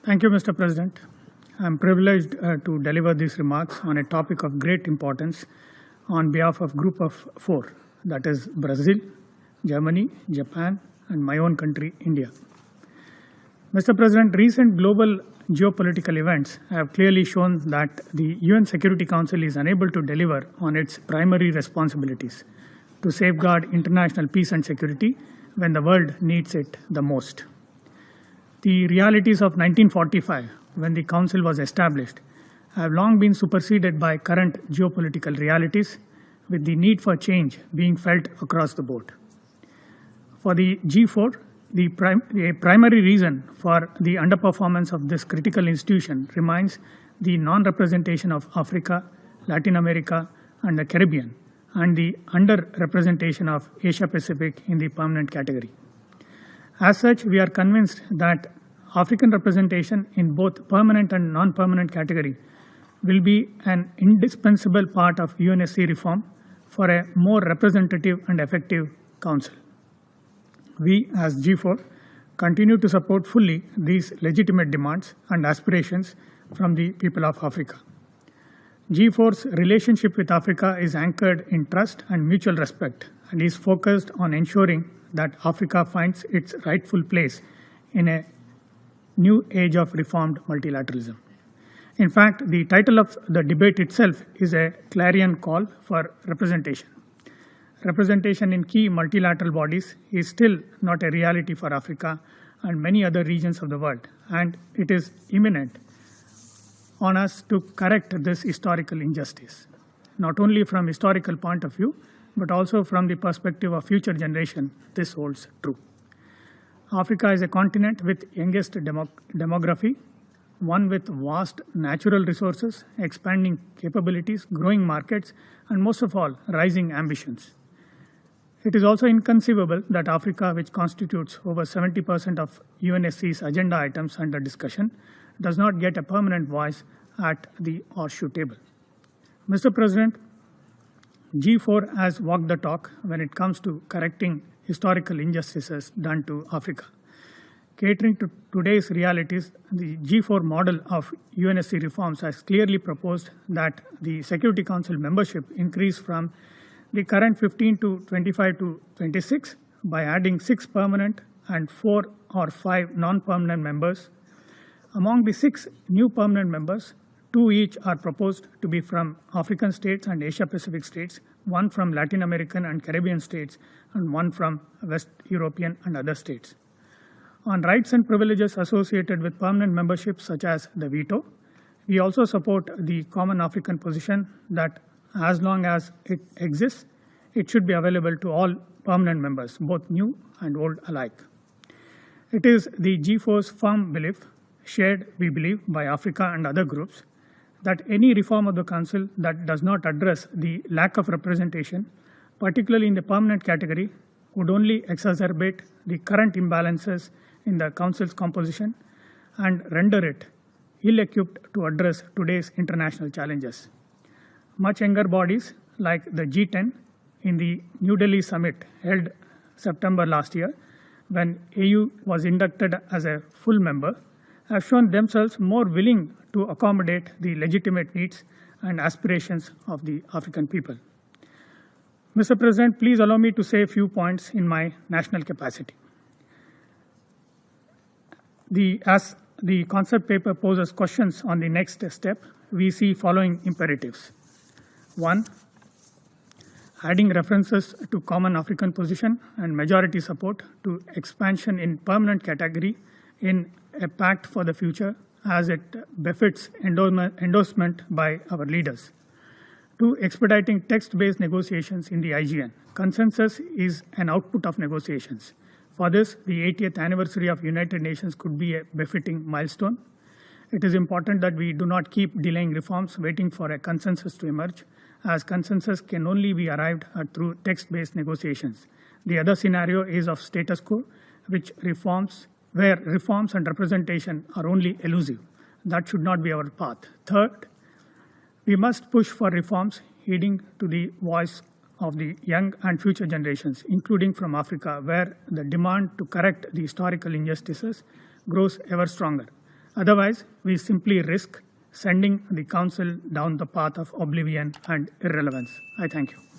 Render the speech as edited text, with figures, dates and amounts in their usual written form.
Thank you, Mr. President. I am privileged to deliver these remarks on a topic of great importance on behalf of Group of Four, that is Brazil, Germany, Japan, and my own country, India. Mr. President, recent global geopolitical events have clearly shown that the UN Security Council is unable to deliver on its primary responsibilities to safeguard international peace and security when the world needs it the most. The realities of 1945, when the Council was established, have long been superseded by current geopolitical realities, with the need for change being felt across the board. For the G4, a primary reason for the underperformance of this critical institution remains the non-representation of Africa, Latin America, and the Caribbean, and the under-representation of Asia-Pacific in the permanent category. As such, we are convinced that African representation in both permanent and non-permanent category will be an indispensable part of UNSC reform for a more representative and effective council. We, as G4, continue to support fully these legitimate demands and aspirations from the people of Africa. G4's relationship with Africa is anchored in trust and mutual respect and is focused on ensuring that Africa finds its rightful place in a new age of reformed multilateralism. In fact, the title of the debate itself is a clarion call for representation. Representation in key multilateral bodies is still not a reality for Africa and many other regions of the world, and it is imminent on us to correct this historical injustice, not only from historical point of view, but also from the perspective of future generation. This holds true. Africa is a continent with youngest demography, one with vast natural resources, expanding capabilities, growing markets, and most of all, rising ambitions. It is also inconceivable that Africa, which constitutes over 70% of UNSC's agenda items under discussion, does not get a permanent voice at the horseshoe table. Mr. President, G4 has walked the talk when it comes to correcting historical injustices done to Africa. Catering to today's realities, the G4 model of UNSC reforms has clearly proposed that the Security Council membership increase from the current 15 to 25 to 26 by adding 6 permanent and 4 or 5 non-permanent members. Among the 6 new permanent members, 2 each are proposed to be from African states and Asia-Pacific states, 1 from Latin American and Caribbean states, and 1 from West European and other states. On rights and privileges associated with permanent membership, such as the veto, we also support the common African position that as long as it exists, it should be available to all permanent members, both new and old alike. It is the G4's firm belief, shared, we believe, by Africa and other groups, that any reform of the Council that does not address the lack of representation, particularly in the permanent category, would only exacerbate the current imbalances in the Council's composition and render it ill-equipped to address today's international challenges. Much younger bodies like the G10 in the New Delhi summit held September last year, when AU was inducted as a full member, have shown themselves more willing to accommodate the legitimate needs and aspirations of the African people. Mr. President, please allow me to say a few points in my national capacity. As the concept paper poses questions on the next step, we see following imperatives. 1, adding references to common African position and majority support to expansion in permanent category in a pact for the future as it befits endorsement by our leaders. 2, expediting text-based negotiations in the IGN. Consensus is an output of negotiations. For this, the 80th anniversary of United Nations could be a befitting milestone. It is important that we do not keep delaying reforms, waiting for a consensus to emerge, as consensus can only be arrived at through text-based negotiations. The other scenario is of status quo, where reforms and representation are only elusive. That should not be our path. 3rd, we must push for reforms heeding to the voice of the young and future generations, including from Africa, where the demand to correct the historical injustices grows ever stronger. Otherwise, we simply risk sending the Council down the path of oblivion and irrelevance. I thank you.